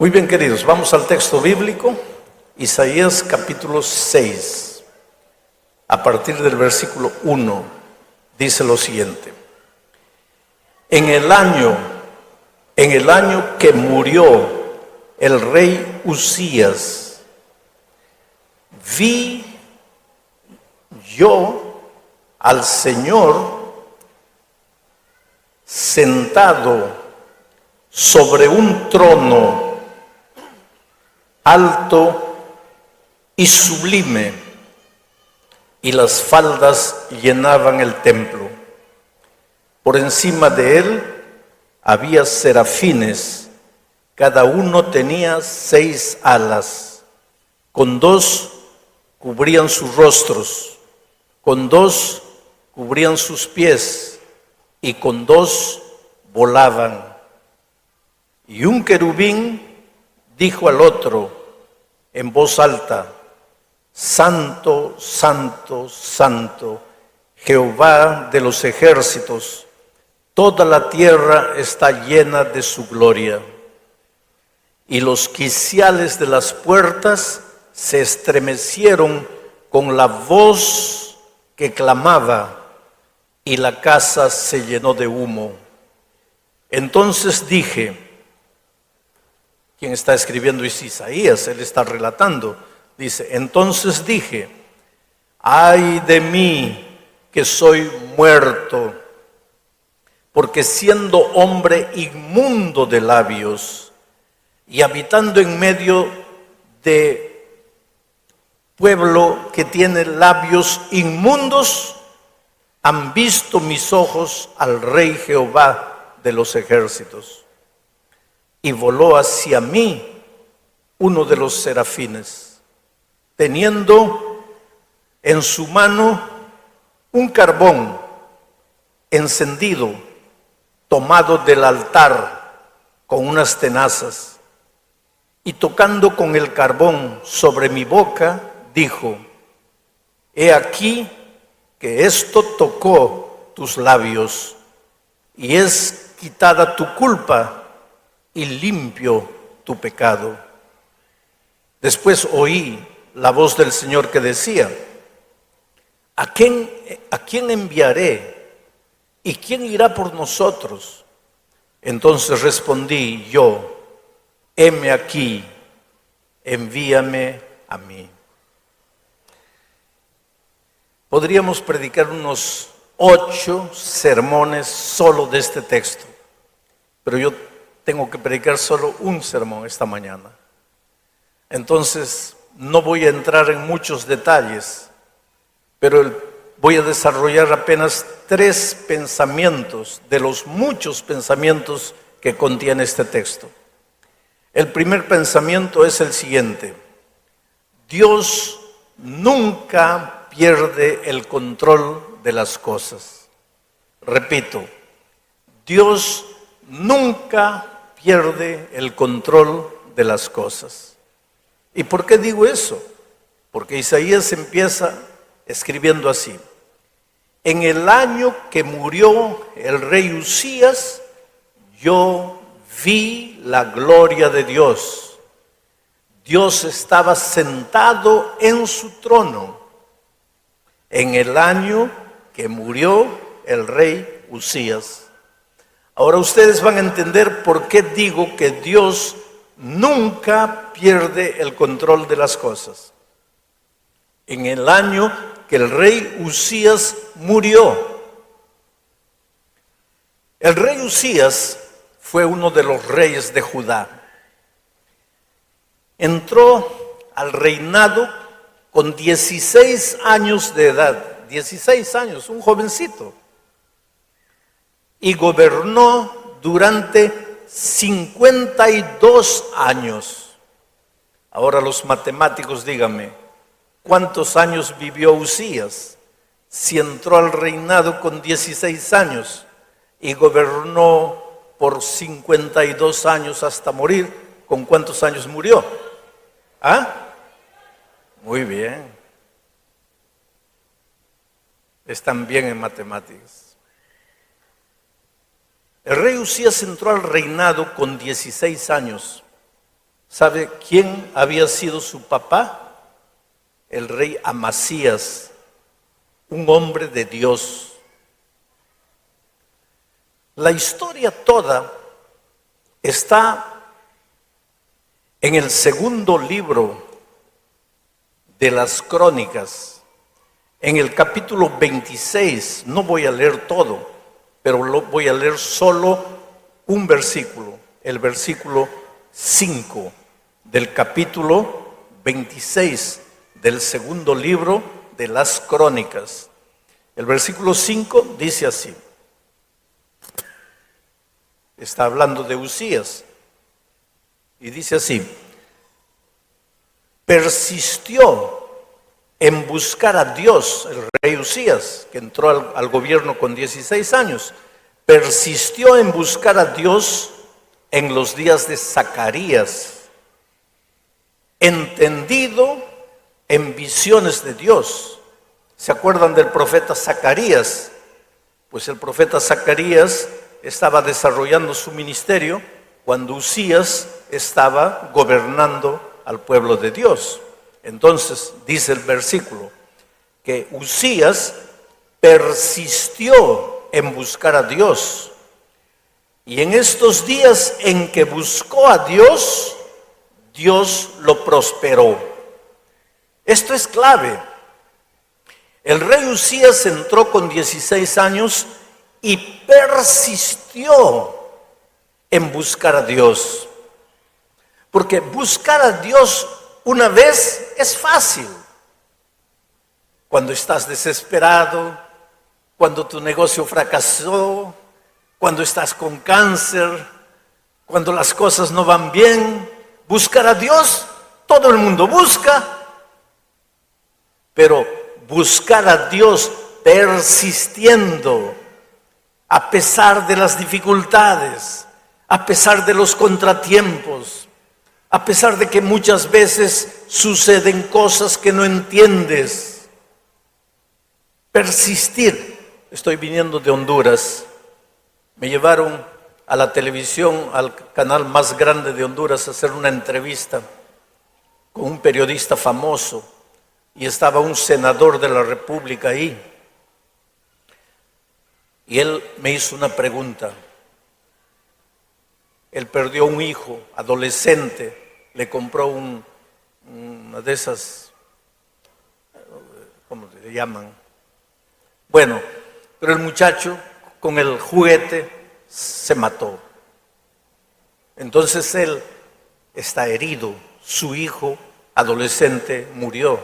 Muy bien, queridos, vamos al texto bíblico, Isaías capítulo 6, a partir del versículo 1, dice lo siguiente: En el año que murió el rey Uzías, vi yo al Señor sentado sobre un trono alto y sublime, y las faldas llenaban el templo. Por encima de él había serafines, cada uno tenía 6 alas, con 2 cubrían sus rostros, con 2 cubrían sus pies, y con 2 volaban. Y un querubín dijo al otro en voz alta: Santo, santo, santo, Jehová de los ejércitos, toda la tierra está llena de su gloria. Y los quiciales de las puertas se estremecieron con la voz que clamaba, y la casa se llenó de humo. Entonces dije, quien está escribiendo es Isaías, él está relatando, dice: entonces dije, ay de mí que soy muerto, porque siendo hombre inmundo de labios y habitando en medio de pueblo que tiene labios inmundos, han visto mis ojos al Rey Jehová de los ejércitos. Y voló hacia mí uno de los serafines, teniendo en su mano un carbón encendido, tomado del altar con unas tenazas, y tocando con el carbón sobre mi boca, dijo: he aquí que esto tocó tus labios, y es quitada tu culpa y limpio tu pecado. Después oí la voz del Señor que decía: ¿A quién enviaré? ¿Y quién irá por nosotros? Entonces respondí yo: heme aquí, envíame a mí. Podríamos predicar unos 8 sermones solo de este texto, pero yo tengo que predicar solo un sermón esta mañana. Entonces, no voy a entrar en muchos detalles, pero voy a desarrollar apenas 3 pensamientos de los muchos pensamientos que contiene este texto. El primer pensamiento es el siguiente: Dios nunca pierde el control de las cosas. Repito, Dios nunca pierde el control de las cosas. ¿Y por qué digo eso? Porque Isaías empieza escribiendo así: en el año que murió el rey Uzías, yo vi la gloria de Dios. Dios estaba sentado en su trono en el año que murió el rey Uzías. Ahora ustedes van a entender por qué digo que Dios nunca pierde el control de las cosas. En el año que el rey Uzías murió. El rey Uzías fue uno de los reyes de Judá. Entró al reinado con 16 años de edad. 16 años, un jovencito. Y gobernó durante 52 años. Ahora los matemáticos, díganme, ¿cuántos años vivió Uzías? Si entró al reinado con 16 años y gobernó por 52 años hasta morir, ¿con cuántos años murió? ¿Ah? Muy bien. Están bien en matemáticas. El rey Uzías entró al reinado con 16 años ¿Sabe quién había sido su papá? El rey Amasías, un hombre de Dios. La historia toda está en el segundo libro de las Crónicas, en el capítulo 26. No voy a leer todo, pero voy a leer solo un versículo, el versículo 5 del capítulo 26 del segundo libro de las Crónicas. El versículo 5 dice así. Está hablando de Uzías y dice así: persistió en buscar a Dios, el rey Uzías, que entró al gobierno con 16 años, persistió en buscar a Dios en los días de Zacarías, entendido en visiones de Dios. ¿Se acuerdan del profeta Zacarías? Pues el profeta Zacarías estaba desarrollando su ministerio cuando Uzías estaba gobernando al pueblo de Dios. Entonces dice el versículo que Uzías persistió en buscar a Dios, y en estos días en que buscó a Dios, Dios lo prosperó. Esto es clave. El rey Uzías entró con 16 años y persistió en buscar a Dios. Porque buscar a Dios una vez es fácil. Cuando estás desesperado, cuando tu negocio fracasó, cuando estás con cáncer, cuando las cosas no van bien, buscar a Dios, todo el mundo busca. Pero buscar a Dios persistiendo, a pesar de las dificultades, a pesar de los contratiempos, a pesar de que muchas veces suceden cosas que no entiendes. Persistir. Estoy viniendo de Honduras. Me llevaron a la televisión, al canal más grande de Honduras, a hacer una entrevista con un periodista famoso. Y estaba un senador de la República ahí. Y él me hizo una pregunta. Él perdió un hijo, adolescente, le compró una de esas, ¿cómo se llaman? Bueno, pero el muchacho con el juguete se mató. Entonces él está herido, su hijo adolescente murió.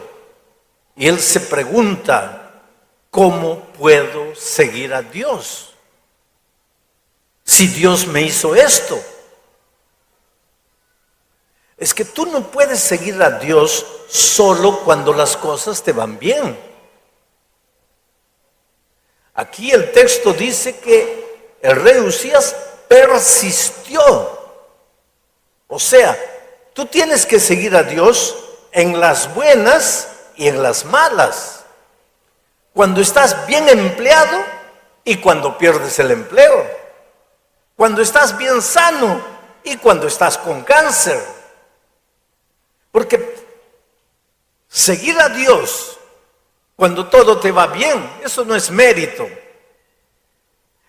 Y él se pregunta, ¿cómo puedo seguir a Dios? Si Dios me hizo esto. Es que tú no puedes seguir a Dios solo cuando las cosas te van bien. Aquí el texto dice que el rey Uzías persistió. O sea, tú tienes que seguir a Dios en las buenas y en las malas. Cuando estás bien empleado y cuando pierdes el empleo. Cuando estás bien sano y cuando estás con cáncer. Porque seguir a Dios cuando todo te va bien, eso no es mérito.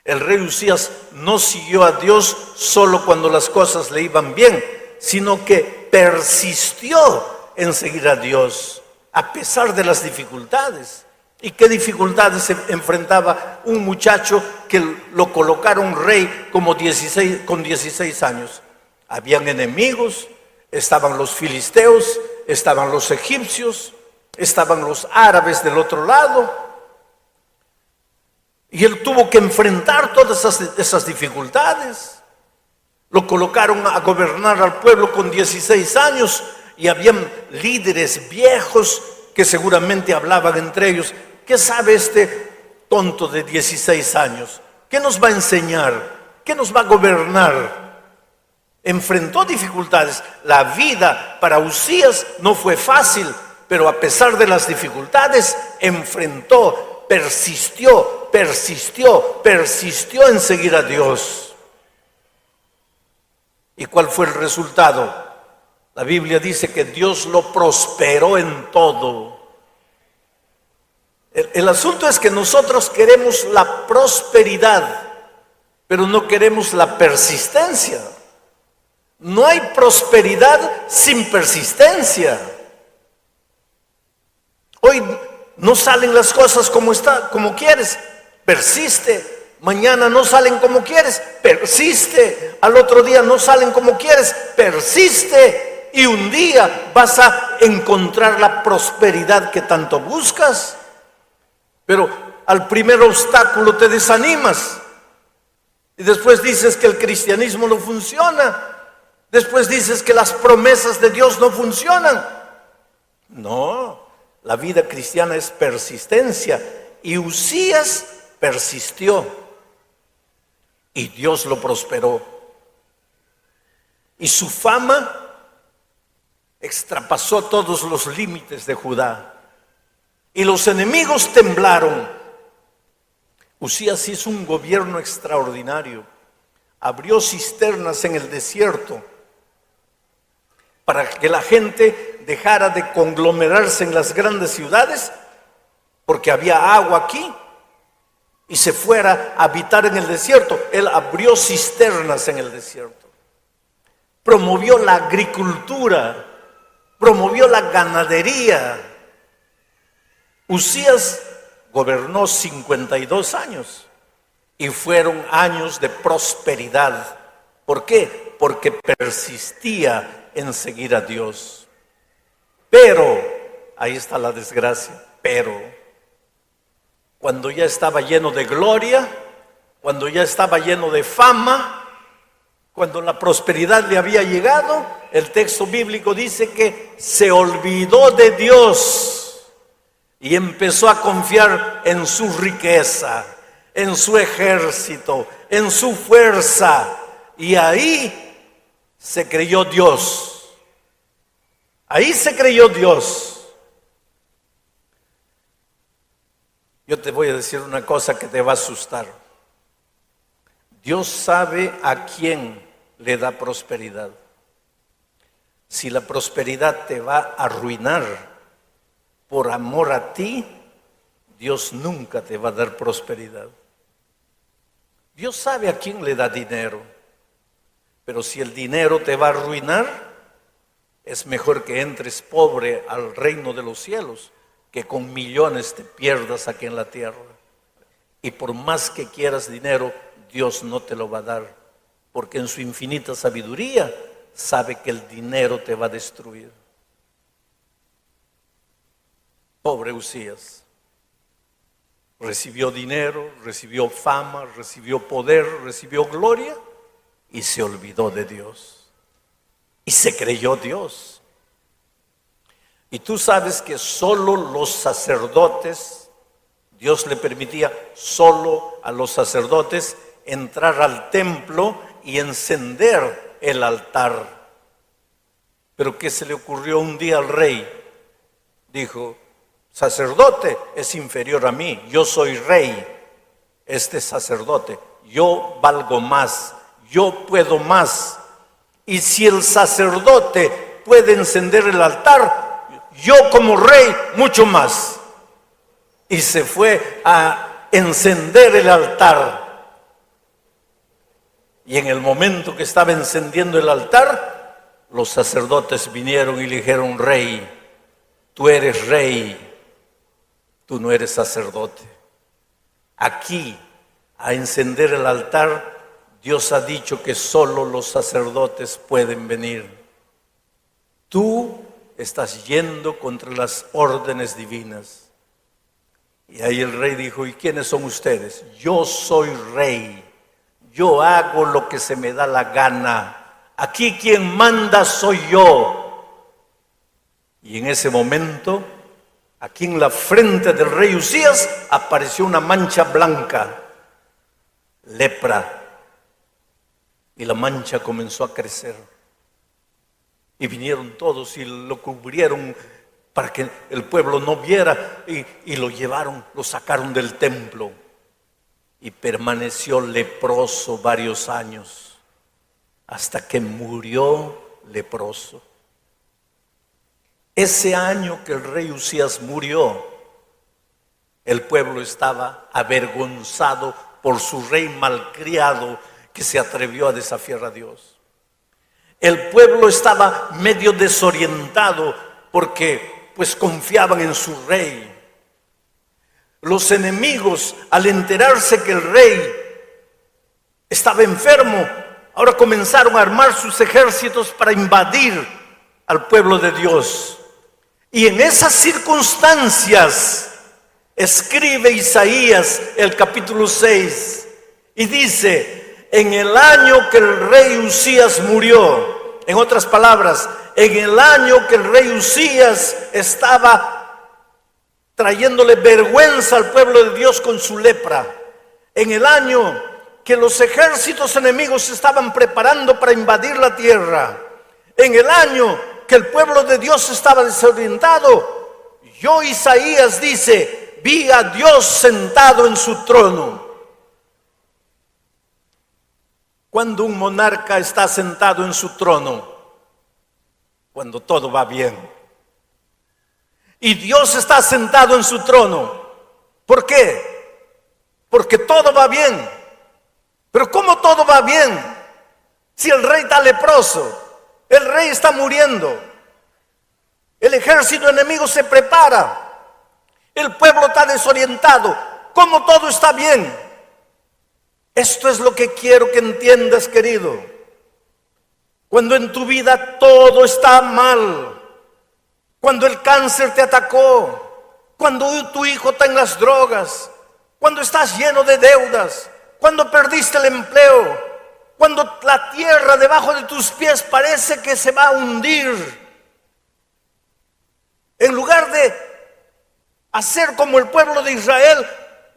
El rey Uzías no siguió a Dios solo cuando las cosas le iban bien, sino que persistió en seguir a Dios a pesar de las dificultades. ¿Y qué dificultades se enfrentaba un muchacho que lo colocaron rey con 16 años? Habían enemigos, estaban los filisteos, estaban los egipcios, estaban los árabes del otro lado. Y él tuvo que enfrentar todas esas dificultades. Lo colocaron a gobernar al pueblo con 16 años y habían líderes viejos que seguramente hablaban entre ellos. ¿Qué sabe este tonto de 16 años? ¿Qué nos va a enseñar? ¿Qué nos va a gobernar? Enfrentó dificultades. La vida para Uzías no fue fácil, pero a pesar de las dificultades, enfrentó, persistió en seguir a Dios. ¿Y cuál fue el resultado? La Biblia dice que Dios lo prosperó en todo. El asunto es que nosotros queremos la prosperidad, pero no queremos la persistencia. No hay prosperidad sin persistencia. Hoy no salen las cosas como quieres, persiste. Mañana no salen como quieres, persiste. Al otro día no salen como quieres, persiste. Y un día vas a encontrar la prosperidad que tanto buscas. Pero al primer obstáculo te desanimas. Y después dices que el cristianismo no funciona. Después dices que las promesas de Dios no funcionan. No, la vida cristiana es persistencia. Y Uzías persistió. Y Dios lo prosperó. Y su fama extrapasó todos los límites de Judá. Y los enemigos temblaron. Uzías hizo un gobierno extraordinario. Abrió cisternas en el desierto para que la gente dejara de conglomerarse en las grandes ciudades, porque había agua aquí, y se fuera a habitar en el desierto. Él abrió cisternas en el desierto. Promovió la agricultura, promovió la ganadería. Uzías gobernó 52 años y fueron años de prosperidad. ¿Por qué? Porque persistía en seguir a Dios. Pero, ahí está la desgracia, pero cuando ya estaba lleno de gloria, cuando ya estaba lleno de fama, cuando la prosperidad le había llegado, el texto bíblico dice que se olvidó de Dios y empezó a confiar en su riqueza, en su ejército, en su fuerza. Y ahí se creyó Dios. Ahí se creyó Dios. Yo te voy a decir una cosa que te va a asustar. Dios sabe a quién le da prosperidad. Si la prosperidad te va a arruinar por amor a ti, Dios nunca te va a dar prosperidad. Dios sabe a quién le da dinero, pero si el dinero te va a arruinar, es mejor que entres pobre al reino de los cielos, que con millones te pierdas aquí en la tierra. Y por más que quieras dinero, Dios no te lo va a dar, porque en su infinita sabiduría sabe que el dinero te va a destruir. Pobre Uzías. Recibió dinero, recibió fama, recibió poder, recibió gloria y se olvidó de Dios. Y se creyó Dios. Y tú sabes que solo los sacerdotes, Dios le permitía solo a los sacerdotes entrar al templo y encender el altar. Pero ¿qué se le ocurrió un día al rey? Dijo: sacerdote es inferior a mí, yo soy rey, este sacerdote, yo valgo más, yo puedo más. Y si el sacerdote puede encender el altar, yo como rey mucho más. Y se fue a encender el altar. Y en el momento que estaba encendiendo el altar, los sacerdotes vinieron y le dijeron: rey, tú eres rey, tú no eres sacerdote. Aquí, a encender el altar, Dios ha dicho que solo los sacerdotes pueden venir. Tú estás yendo contra las órdenes divinas. Y ahí el rey dijo: ¿y quiénes son ustedes? Yo soy rey. Yo hago lo que se me da la gana. Aquí quien manda soy yo. Y en ese momento, aquí en la frente del rey Uzías, apareció una mancha blanca, lepra. Y la mancha comenzó a crecer. Y vinieron todos y lo cubrieron para que el pueblo no viera. Y lo llevaron, lo sacaron del templo. Y permaneció leproso varios años, hasta que murió leproso. Ese año que el rey Usías murió, el pueblo estaba avergonzado por su rey malcriado que se atrevió a desafiar a Dios. El pueblo estaba medio desorientado porque pues confiaban en su rey. Los enemigos, al enterarse que el rey estaba enfermo, ahora comenzaron a armar sus ejércitos para invadir al pueblo de Dios. Y en esas circunstancias escribe Isaías el capítulo 6 y dice: en el año que el rey Usías murió, en otras palabras, en el año que el rey Usías estaba trayéndole vergüenza al pueblo de Dios con su lepra, en el año que los ejércitos enemigos se estaban preparando para invadir la tierra, en el año que el pueblo de Dios estaba desorientado, yo, Isaías, dice, vi a Dios sentado en su trono. Cuando un monarca está sentado en su trono, cuando todo va bien. Y Dios está sentado en su trono. ¿Por qué? Porque todo va bien. Pero ¿cómo todo va bien? Si el rey está leproso, el rey está muriendo, el ejército enemigo se prepara, el pueblo está desorientado, ¿cómo todo está bien? Esto es lo que quiero que entiendas, querido. Cuando en tu vida todo está mal, cuando el cáncer te atacó, cuando tu hijo está en las drogas, cuando estás lleno de deudas, cuando perdiste el empleo, cuando la tierra debajo de tus pies parece que se va a hundir, en lugar de hacer como el pueblo de Israel,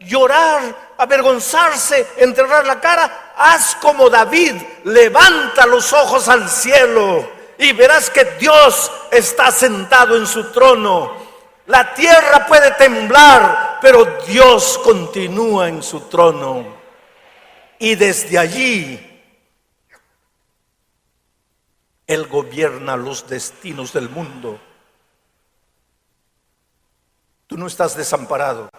llorar, avergonzarse, enterrar la cara, haz como David, levanta los ojos al cielo y verás que Dios está sentado en su trono. La tierra puede temblar, pero Dios continúa en su trono. Y desde allí Él gobierna los destinos del mundo. Tú no estás desamparado.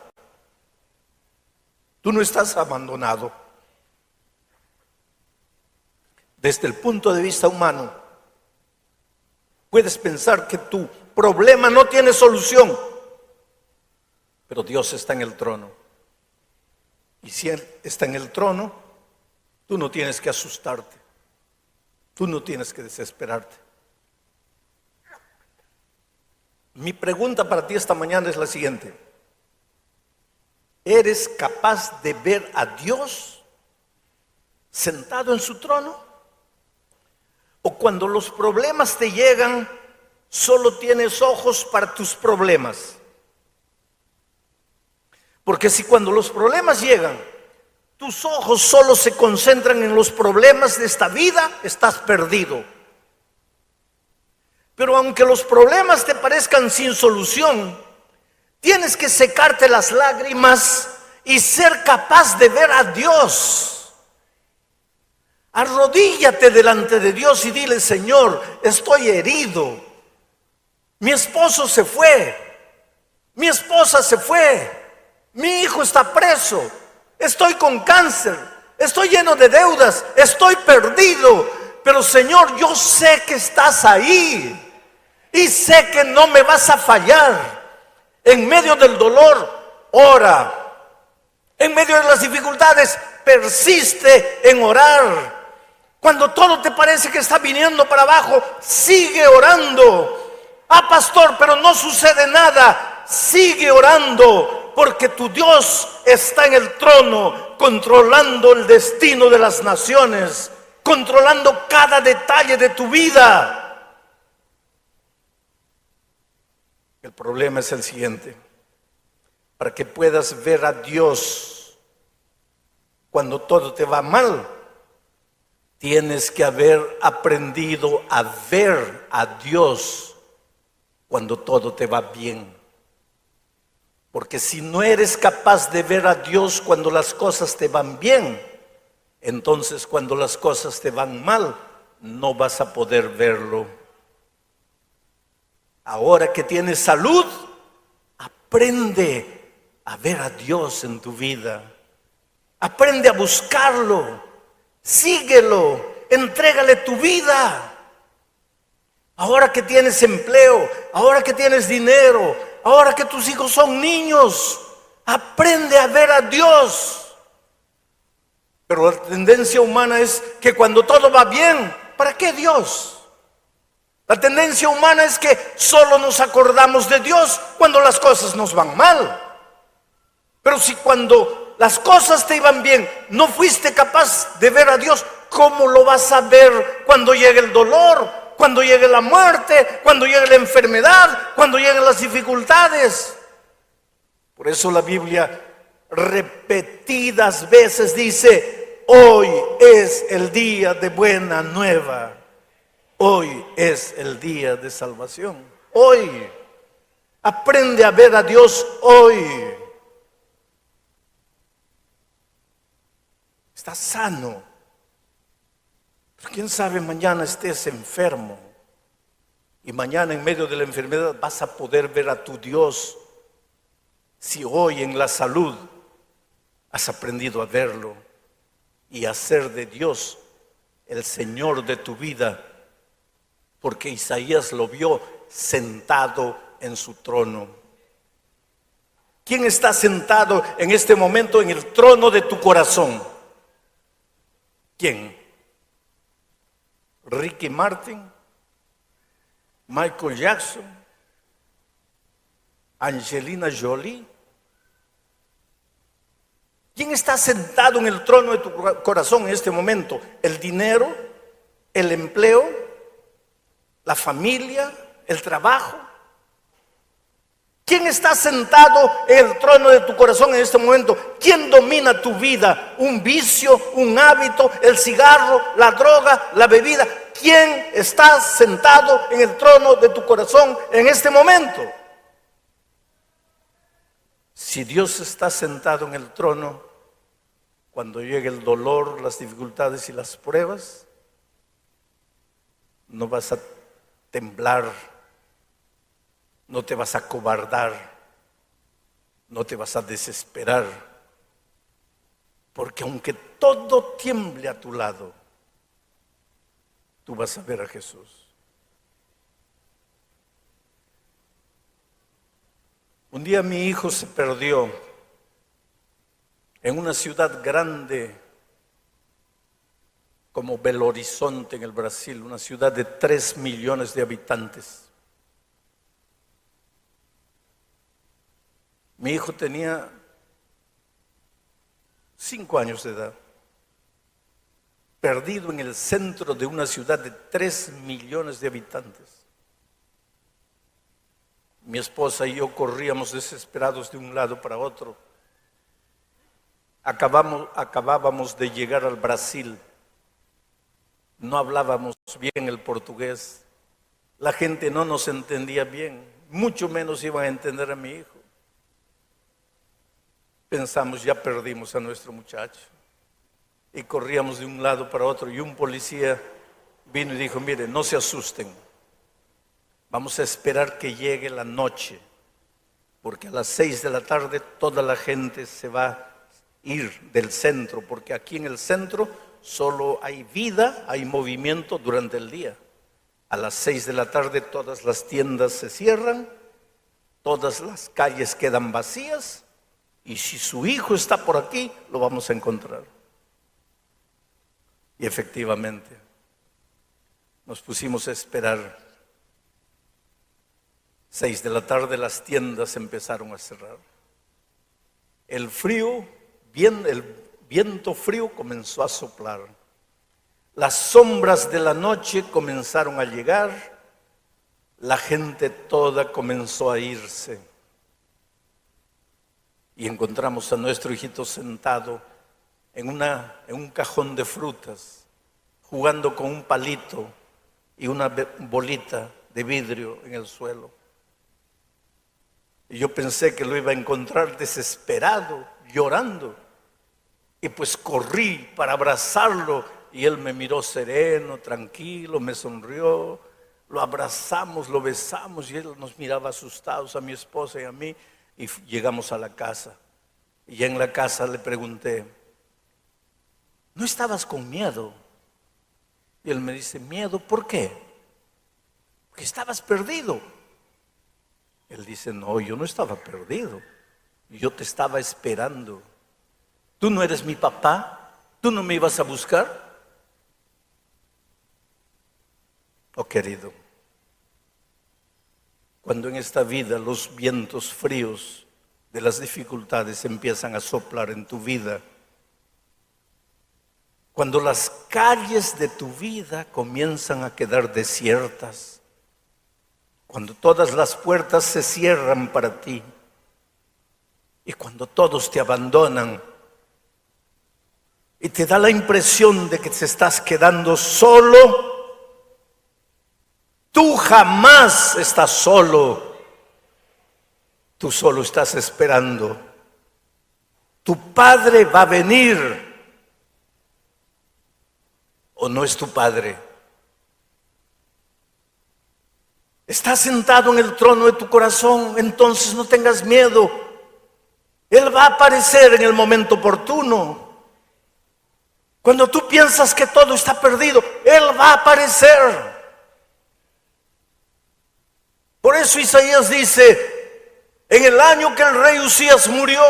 Tú no estás abandonado. Desde el punto de vista humano, puedes pensar que tu problema no tiene solución, pero Dios está en el trono. Y si Él está en el trono, tú no tienes que asustarte. Tú no tienes que desesperarte. Mi pregunta para ti esta mañana es la siguiente: ¿eres capaz de ver a Dios sentado en su trono? ¿O cuando los problemas te llegan, solo tienes ojos para tus problemas? Porque si cuando los problemas llegan, tus ojos solo se concentran en los problemas de esta vida, estás perdido. Pero aunque los problemas te parezcan sin solución, tienes que secarte las lágrimas y ser capaz de ver a Dios. Arrodíllate delante de Dios y dile: Señor, estoy herido. Mi esposo se fue. Mi esposa se fue. Mi hijo está preso. Estoy con cáncer. Estoy lleno de deudas. Estoy perdido. Pero Señor, yo sé que estás ahí. Y sé que no me vas a fallar. En medio del dolor, ora. En medio de las dificultades, persiste en orar. Cuando todo te parece que está viniendo para abajo, sigue orando. Ah, pastor, pero no sucede nada. Sigue orando, porque tu Dios está en el trono, controlando el destino de las naciones, controlando cada detalle de tu vida. El problema es el siguiente: para que puedas ver a Dios cuando todo te va mal, tienes que haber aprendido a ver a Dios cuando todo te va bien. Porque si no eres capaz de ver a Dios cuando las cosas te van bien, entonces cuando las cosas te van mal, no vas a poder verlo. Ahora que tienes salud, aprende a ver a Dios en tu vida. Aprende a buscarlo. Síguelo. Entrégale tu vida. Ahora que tienes empleo, ahora que tienes dinero, ahora que tus hijos son niños, aprende a ver a Dios. Pero la tendencia humana es que cuando todo va bien, ¿para qué Dios? La tendencia humana es que solo nos acordamos de Dios cuando las cosas nos van mal. Pero si cuando las cosas te iban bien no fuiste capaz de ver a Dios, ¿cómo lo vas a ver cuando llegue el dolor, cuando llegue la muerte, cuando llegue la enfermedad, cuando lleguen las dificultades? Por eso la Biblia repetidas veces dice: hoy es el día de buena nueva. Hoy es el día de salvación. Hoy. Aprende a ver a Dios hoy. Estás sano. Pero quién sabe, mañana estés enfermo. Y mañana en medio de la enfermedad vas a poder ver a tu Dios. Si hoy en la salud has aprendido a verlo y a hacer de Dios el Señor de tu vida. Porque Isaías lo vio sentado en su trono. ¿Quién está sentado en este momento en el trono de tu corazón? ¿Quién? ¿Ricky Martin? ¿Michael Jackson? ¿Angelina Jolie? ¿Quién está sentado en el trono de tu corazón en este momento? ¿El dinero? ¿El empleo? ¿La familia? ¿El trabajo? ¿Quién está sentado en el trono de tu corazón en este momento? ¿Quién domina tu vida? ¿Un vicio? ¿Un hábito? ¿El cigarro? ¿La droga? ¿La bebida? ¿Quién está sentado en el trono de tu corazón en este momento? Si Dios está sentado en el trono, cuando llegue el dolor, las dificultades y las pruebas, no vas a temblar, no te vas a acobardar, no te vas a desesperar, porque aunque todo tiemble a tu lado, tú vas a ver a Jesús. Un día mi hijo se perdió en una ciudad grande como Belo Horizonte en el Brasil, una ciudad de 3 millones de habitantes. Mi hijo tenía 5 años de edad, perdido en el centro de una ciudad de 3 millones de habitantes. Mi esposa y yo corríamos desesperados de un lado para otro. Acabábamos de llegar al Brasil. No hablábamos bien el portugués. La gente no nos entendía bien, mucho menos iban a entender a mi hijo. Pensamos, ya perdimos a nuestro muchacho. Y corríamos de un lado para otro y un policía vino y dijo: mire, no se asusten. Vamos a esperar que llegue la noche, porque a las 6 de la tarde toda la gente se va a ir del centro, porque aquí en el centro solo hay vida, hay movimiento durante el día. A las 6 de la tarde todas las tiendas se cierran, todas las calles quedan vacías, y si su hijo está por aquí, lo vamos a encontrar. Y efectivamente, nos pusimos a esperar. 6 de la tarde las tiendas empezaron a cerrar. El viento frío comenzó a soplar. Las sombras de la noche comenzaron a llegar. La gente toda comenzó a irse. Y encontramos a nuestro hijito sentado en un cajón de frutas, jugando con un palito y una bolita de vidrio en el suelo. Y yo pensé que lo iba a encontrar desesperado, llorando. Y pues corrí para abrazarlo y él me miró sereno, tranquilo, me sonrió. Lo abrazamos, lo besamos y él nos miraba asustados a mi esposa y a mí y llegamos a la casa. Y ya en la casa le pregunté, ¿no estabas con miedo? Y él me dice, ¿miedo? ¿Por qué? Porque estabas perdido. Él dice, no, yo no estaba perdido. Yo te estaba esperando. ¿Tú no eres mi papá? ¿Tú no me ibas a buscar? Oh, querido, cuando en esta vida los vientos fríos de las dificultades empiezan a soplar en tu vida, cuando las calles de tu vida comienzan a quedar desiertas, cuando todas las puertas se cierran para ti y cuando todos te abandonan y te da la impresión de que te estás quedando solo, tú jamás estás solo. Tú solo estás esperando. Tu Padre va a venir. ¿O no es tu Padre? Está sentado en el trono de tu corazón, entonces no tengas miedo. Él va a aparecer en el momento oportuno. Cuando tú piensas que todo está perdido, Él va a aparecer. Por eso Isaías dice, en el año que el rey Usías murió,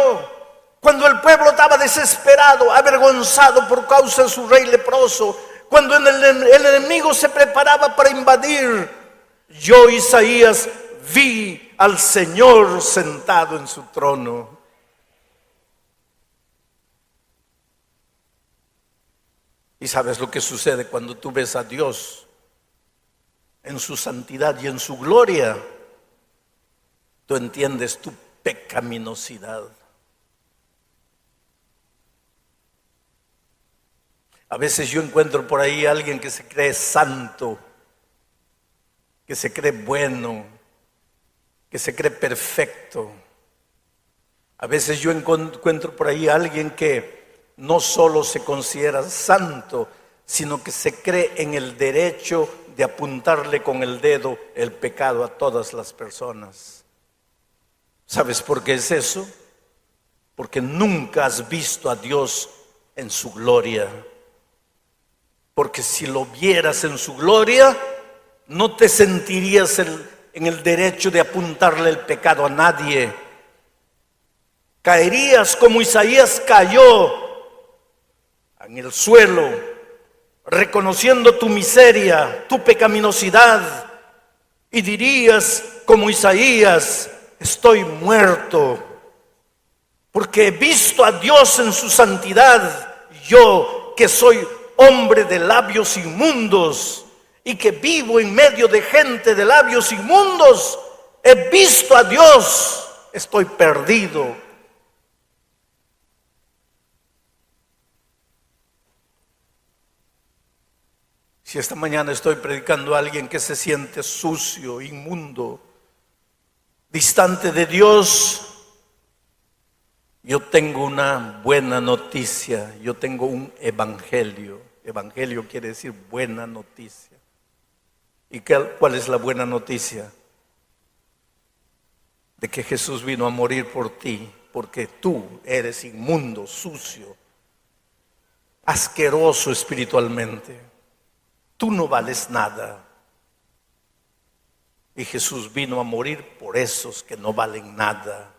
cuando el pueblo estaba desesperado, avergonzado por causa de su rey leproso, cuando el enemigo se preparaba para invadir, yo, Isaías, vi al Señor sentado en su trono. ¿Y sabes lo que sucede cuando tú ves a Dios en su santidad y en su gloria? Tú entiendes tu pecaminosidad. A veces yo encuentro por ahí a alguien que se cree santo, que se cree bueno, que se cree perfecto. A veces yo encuentro por ahí a alguien que no solo se considera santo, sino que se cree en el derecho de apuntarle con el dedo el pecado a todas las personas. ¿Sabes por qué es eso? Porque nunca has visto a Dios en su gloria. Porque si lo vieras en su gloria, no te sentirías en el derecho de apuntarle el pecado a nadie. Caerías como Isaías cayó en el suelo, reconociendo tu miseria, tu pecaminosidad, y dirías como Isaías, estoy muerto, porque he visto a Dios en su santidad, yo que soy hombre de labios inmundos y que vivo en medio de gente de labios inmundos, he visto a Dios, estoy perdido. Si esta mañana estoy predicando a alguien que se siente sucio, inmundo, distante de Dios, yo tengo una buena noticia, yo tengo un evangelio. Evangelio quiere decir buena noticia. ¿Y cuál es la buena noticia? De que Jesús vino a morir por ti, porque tú eres inmundo, sucio, asqueroso espiritualmente. Tú no vales nada. Y Jesús vino a morir por esos que no valen nada.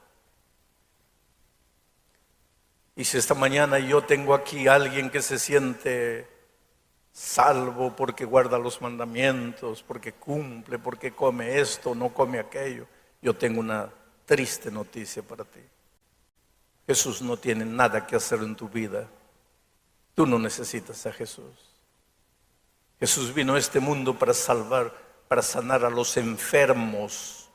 Y si esta mañana yo tengo aquí a alguien que se siente salvo porque guarda los mandamientos, porque cumple, porque come esto, no come aquello, yo tengo una triste noticia para ti. Jesús no tiene nada que hacer en tu vida. Tú no necesitas a Jesús. Jesús vino a este mundo para salvar, para sanar a los enfermos.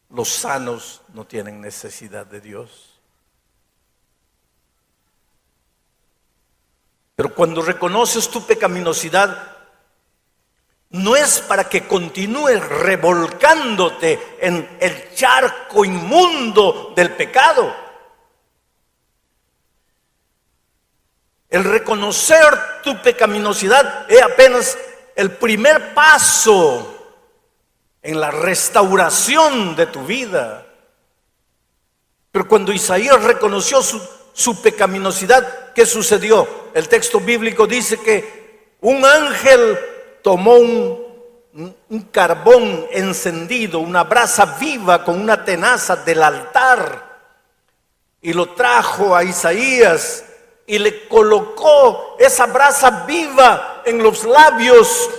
Los sanos no tienen necesidad de Dios. Pero cuando reconoces tu pecaminosidad, no es para que continúes revolcándote en el charco inmundo del pecado. El reconocer tu pecaminosidad es apenas el primer paso en la restauración de tu vida. Pero cuando Isaías reconoció su pecaminosidad, ¿qué sucedió? El texto bíblico dice que un ángel tomó un carbón encendido, una brasa viva con una tenaza del altar, y lo trajo a Isaías y le colocó esa brasa viva en los labios,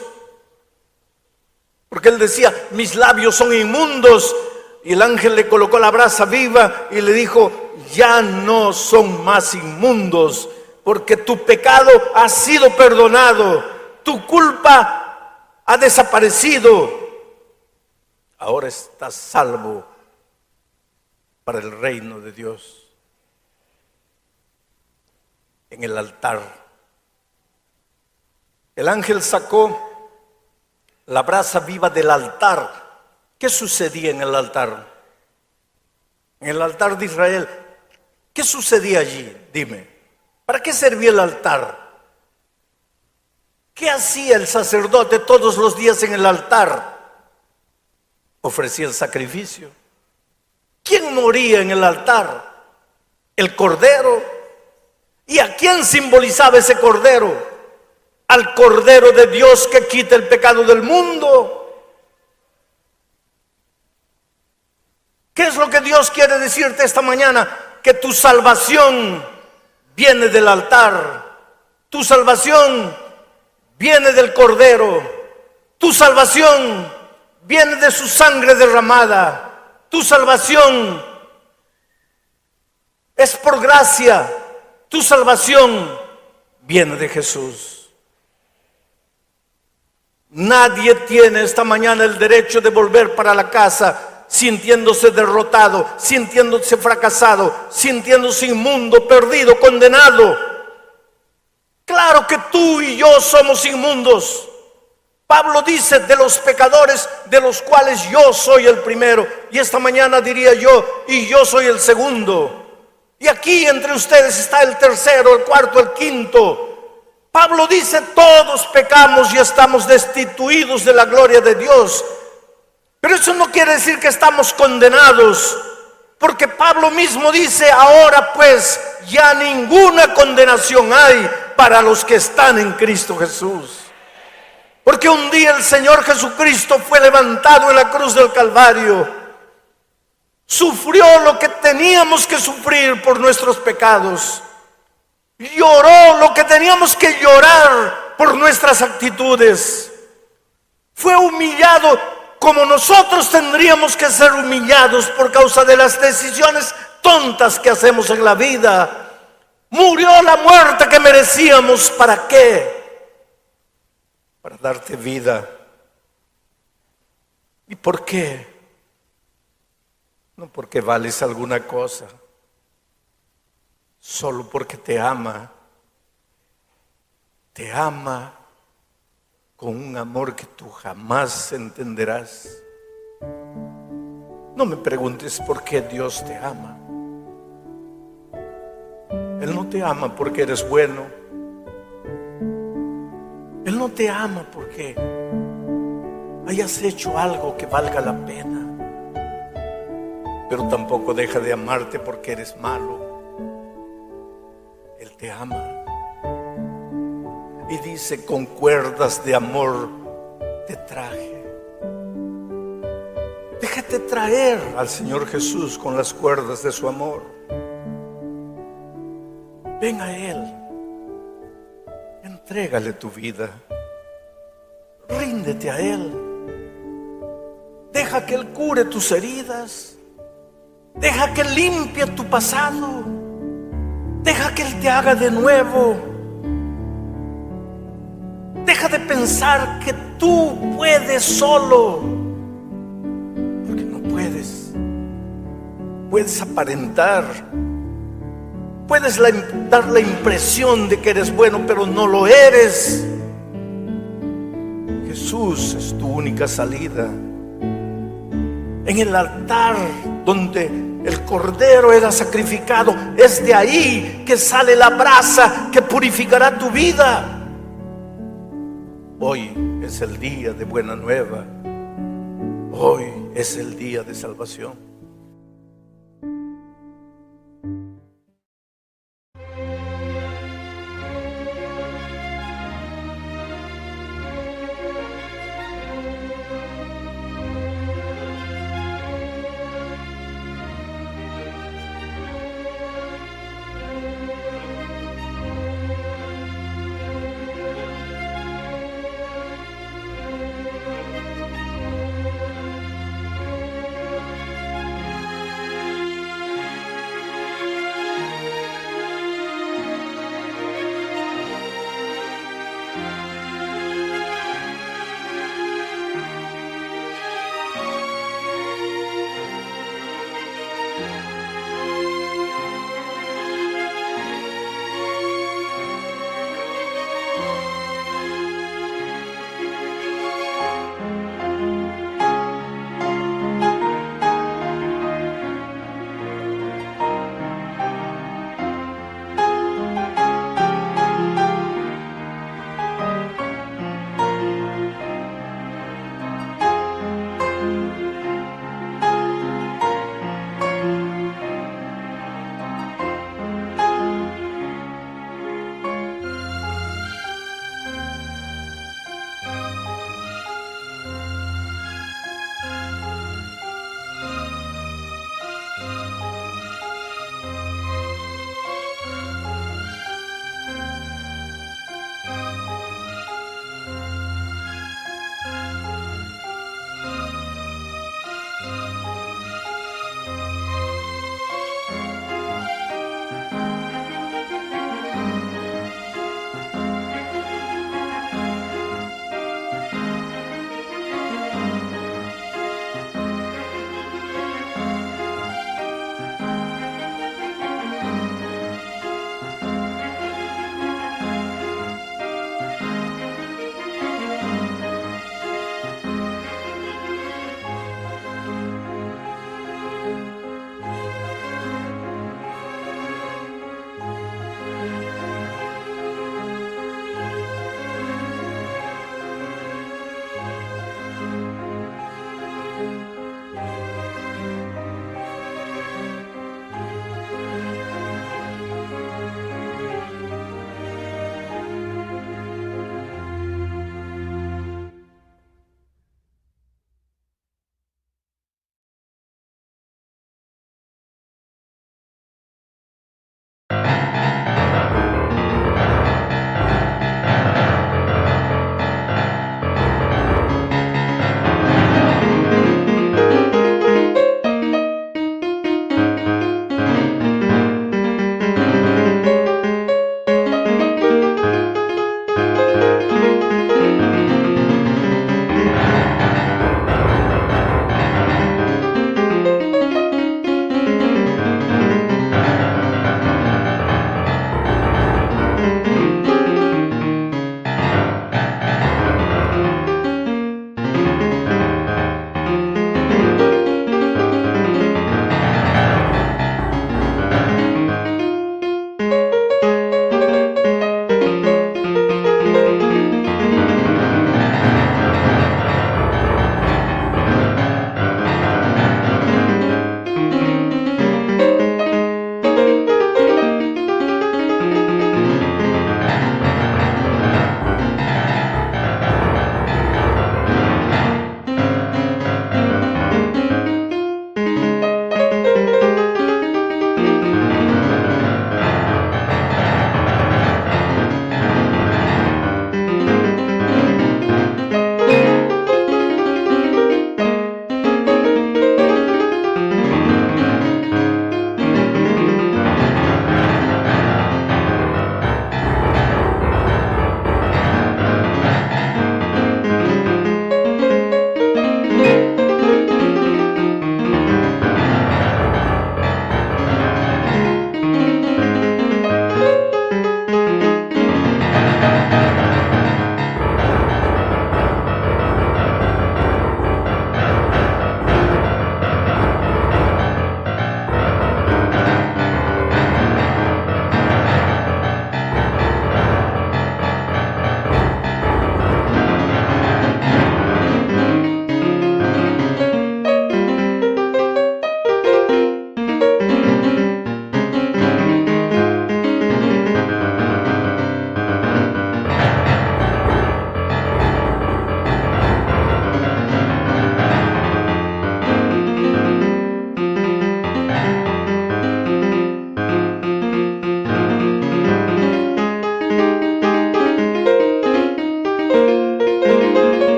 porque él decía: mis labios son inmundos. Y el ángel le colocó la brasa viva y le dijo: ya no son más inmundos, porque tu pecado ha sido perdonado, tu culpa ha desaparecido, ahora estás salvo para el reino de Dios. En el altar, el ángel sacó la brasa viva del altar. ¿Qué sucedía en el altar? En el altar de Israel, ¿qué sucedía allí? Dime, ¿para qué servía el altar? ¿Qué hacía el sacerdote todos los días en el altar? Ofrecía el sacrificio. ¿Quién moría en el altar? El cordero. ¿Y a quién simbolizaba ese cordero? Al Cordero de Dios que quita el pecado del mundo. ¿Qué es lo que Dios quiere decirte esta mañana? Que tu salvación viene del altar. Tu salvación viene del Cordero. Tu salvación viene de su sangre derramada. Tu salvación es por gracia. Tu salvación viene de Jesús. Nadie tiene esta mañana el derecho de volver para la casa sintiéndose derrotado, sintiéndose fracasado, sintiéndose inmundo, perdido, condenado. Claro que tú y yo somos inmundos. Pablo dice: de los pecadores, de los cuales yo soy el primero. Y esta mañana diría yo: y yo soy el segundo. Y aquí entre ustedes está el tercero, el cuarto, el quinto. Pablo dice: todos pecamos y estamos destituidos de la gloria de Dios. Pero eso no quiere decir que estamos condenados, porque Pablo mismo dice: ahora pues ya ninguna condenación hay para los que están en Cristo Jesús. Porque un día el Señor Jesucristo fue levantado en la cruz del Calvario, sufrió lo que teníamos que sufrir por nuestros pecados, lloró lo que teníamos que llorar por nuestras actitudes, fue humillado como nosotros tendríamos que ser humillados por causa de las decisiones tontas que hacemos en la vida. Murió la muerte que merecíamos. ¿Para qué? Para darte vida. ¿Y por qué? No porque vales alguna cosa, solo porque te ama. Te ama con un amor que tú jamás entenderás. No me preguntes por qué Dios te ama. Él no te ama porque eres bueno. Él no te ama porque hayas hecho algo que valga la pena. Pero tampoco deja de amarte porque eres malo. Él te ama. Y dice: con cuerdas de amor te traje. Déjate traer al Señor Jesús con las cuerdas de su amor. Ven a Él. Entrégale tu vida. Ríndete a Él. Deja que Él cure tus heridas. Deja que Él limpie tu pasado. Deja que Él te haga de nuevo. Deja de pensar que tú puedes solo, porque no puedes. Puedes aparentar, puedes dar la impresión de que eres bueno, pero no lo eres. Jesús es tu única salida. En el altar donde el cordero era sacrificado, es de ahí que sale la brasa que purificará tu vida. Hoy es es el día de buena nueva. Hoy es el día de salvación.